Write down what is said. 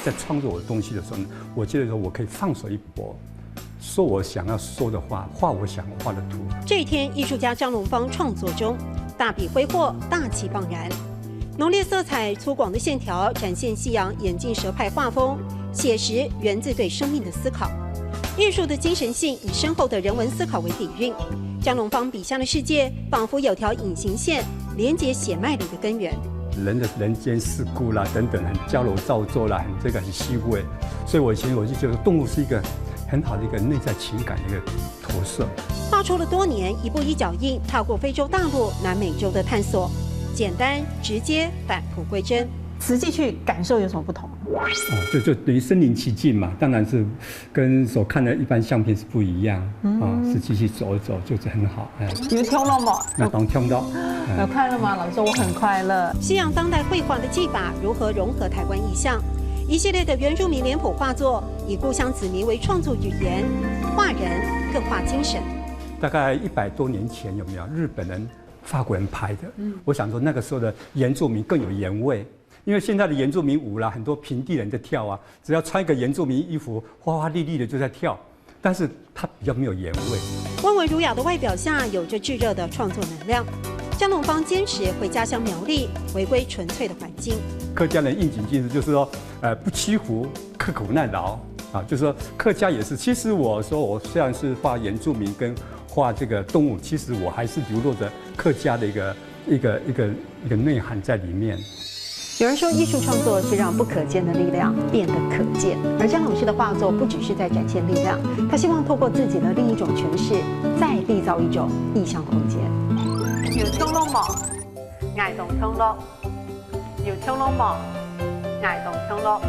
在创作我的东西的时候呢，我觉得说我可以放手一搏，说我想要说的话，画我想画的图。这一天，艺术家张龙芳创作中，大笔挥霍，大气盎然，浓烈色彩、粗犷的线条，展现西洋眼镜蛇派画风，写实源自对生命的思考。艺术的精神性以深厚的人文思考为底蕴。张龙芳笔下的世界，仿佛有条隐形线，连接血脉里的根源。人的人间世故啦，等等，很矫揉造作啦，很虚伪。所以我以前我就觉得动物是一个很好的一个内在情感的一个投射。画出了多年，一步一脚印，踏过非洲大陆、南美洲的探索，简单直接，返璞归真。实际去感受有什么不同？就等于身临其境嘛，当然是跟所看的一般相片是不一样实际去走一走就是很好。有听到吗？那当听到，有快乐吗？老师说我很快乐。西洋当代绘画的技法如何融合台湾意象？一系列的原住民脸谱画作，以故乡子民为创作语言，画人更画精神。大概100多年前有没有日本人、法国人拍的？我想说那个时候的原住民更有原味。因为现在的原住民舞啦，很多平地人在跳啊，只要穿一个原住民衣服，花花绿绿的就在跳，但是它比较没有原味。温文儒雅的外表下，有着炙热的创作能量。张龙芳坚持回家乡苗栗，回归纯粹的环境。客家人应景精神就是说，不屈服，刻苦耐劳就是说客家也是。其实我说我虽然是画原住民跟画这个动物，其实我还是流露着客家的一个内涵在里面。有人说，艺术创作是让不可见的力量变得可见，而张老师的画作不只是在展现力量，他希望透过自己的另一种诠释，再缔造一种意象空间。要聽落寞，捱動聽落；要聽落寞，捱動聽落。